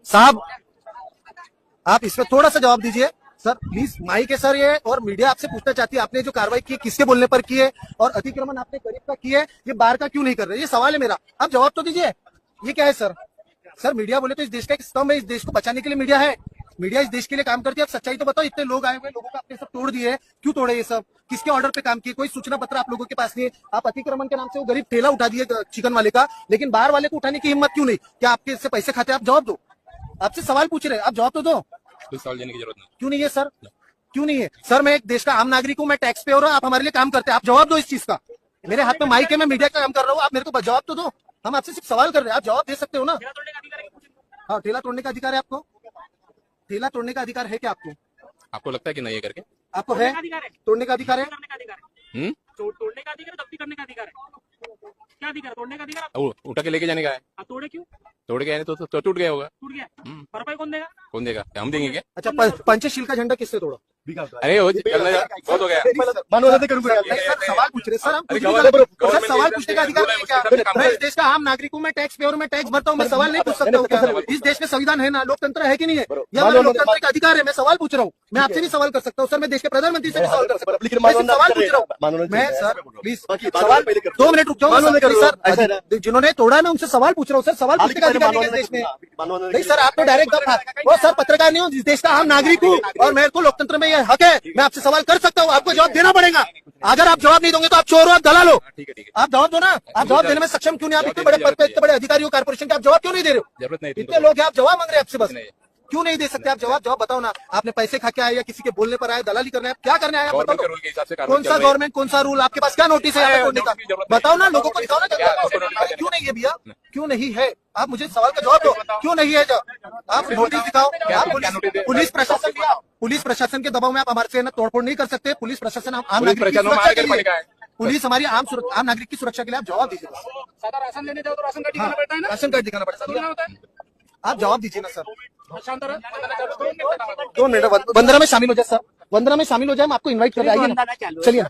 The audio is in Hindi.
साहब आप इसमें थोड़ा सा जवाब दीजिए सर प्लीज। माइक है सर ये, और मीडिया आपसे पूछना चाहती है आपने जो कार्रवाई की किसके बोलने पर की है, और अतिक्रमण आपने करीब का की है, ये बाहर का क्यों नहीं कर रहे? ये सवाल है मेरा, आप जवाब तो दीजिए। ये क्या है सर? सर मीडिया बोले तो इस देश का एक स्तंभ है, इस देश को बचाने के लिए मीडिया है, मीडिया इस देश के लिए काम करती है। आप सच्चाई तो बताओ, इतने लोग आए हुए, लोगों का आपने सब तोड़ दिए, क्यों तोड़े ये सब? किसके ऑर्डर पे काम किए? कोई सूचना पत्र आप लोगों के पास नहीं है। आप अतिक्रमण के नाम से वो गरीब ठेला उठा दिए चिकन वाले का, लेकिन बाहर वाले को उठाने की हिम्मत क्यों नहीं? क्या आपके इससे पैसे खाते? आप जवाब दो, आपसे सवाल पूछ रहे हैं, आप जवाब तो दो। कोई सवाल देने की जरूरत नहीं। क्यों नहीं है सर? क्यों नहीं है सर? मैं एक देश का आम नागरिक हूँ, मैं टैक्स पेयर हूँ, आप हमारे लिए काम करते हैं, आप जवाब दो इस चीज का। मेरे हाथ में माइक है, मैं मीडिया का काम कर रहा हूँ, आप मेरे को जवाब तो दो। हम आपसे सिर्फ सवाल कर रहे हैं, आप जवाब दे सकते हो ना? हाँ, ठेला तोड़ने का अधिकार है आपको? ठेला तोड़ने का अधिकार है क्या आपको? आपको लगता है कि नहीं है करके? आपको है तोड़ने का अधिकार है? तोड़ने का अधिकार है, जब्ती करने का अधिकार है। क्या अधिकार? तोड़ने का अधिकार। उठा के लेके जाने का है। तोड़े क्यों? तोड़ के आए तो टूट गया होगा। टूट गया, भरपाई कौन देगा? कौन देगा? हम देंगे क्या? अच्छा, पंचशील का झंडा किससे तोड़ा? अरे बहुत हो गया। सवाल पूछ रहे सर, हम सवाल पूछने का अधिकार नहीं है क्या? मैं इस देश का आम नागरिक हूँ, मैं टैक्स पेयर हूँ, मैं टैक्स भरता हूँ, मैं सवाल नहीं पूछ सकता हूँ क्या? इस देश में संविधान है ना, लोकतंत्र है कि नहीं है? या हमारा लोकतंत्र का अधिकार है, मैं सवाल पूछ रहा हूँ। मैं आपसे भी सवाल कर सकता हूँ सर, मैं देश के प्रधानमंत्री से भी सवाल कर सकता हूँ, मैं सवाल पूछ रहा हूँ। मैं सर प्लीज सवाल 2 मिनट रुक जाओ सर, जिन्होंने तोड़ा मैं उनसे सवाल पूछ रहा हूँ सर, सवाल पूछने का अधिकार नहीं है इस देश में। नहीं सर, आप तो डायरेक्ट वो सर पत्रकार नहीं हो, इस देश का आम नागरिक हूँ और मेरे को लोकतंत्र में यह हक है, मैं आपसे सवाल कर सकता हूँ, आपको जवाब देना पड़ेगा। अगर आप जवाब नहीं दोगे तो आप चोर हो, आप दलाल हो। आप जवाब दो ना, आप जवाब देने में सक्षम क्यों नहीं? आप इतने बड़े पद पे, इतने बड़े अधिकारी हो कारपोरेशन के, आप जवाब क्यों नहीं दे रहे हो? जरूरत नहीं, इतने लोग हैं, आप जवाब मांग रहे हैं आपसे, बस क्यों नहीं दे सकते आप जवाब? जवाब बताओ ना, आपने पैसे खा के आए या किसी के बोलने पर आए, दलाली करने आए, क्या करने आए? बताओ कौन सा गवर्नमेंट, कौन सा रूल, आपके पास क्या नोटिस है तोड़ने का? बताओ ना, लोगों को दिखाओ ना। क्यों नहीं है भैया, क्यों नहीं है? आप मुझे सवाल का जवाब दो, क्यों नहीं है? आप नोटिस दिखाओ। पुलिस प्रशासन, पुलिस प्रशासन के दबाव में आप हमारे से तोड़फोड़ नहीं कर सकते। पुलिस प्रशासन आम नागरिक की सुरक्षा के लिए, पुलिस हमारी आम नागरिक की सुरक्षा के लिए, आप जवाब दीजिए। सादा राशन लेने जाओ तो राशन कार्ड दिखाना पड़ता है ना? राशन कार्ड दिखाना पड़ता है, आप जवाब दीजिए ना सर। शांत रहो, 2 मिनट वंदना में शामिल हो जाए सर, वंदना में शामिल हो जाए, हम आपको इन्वाइट कर रहे हैं, चलिए।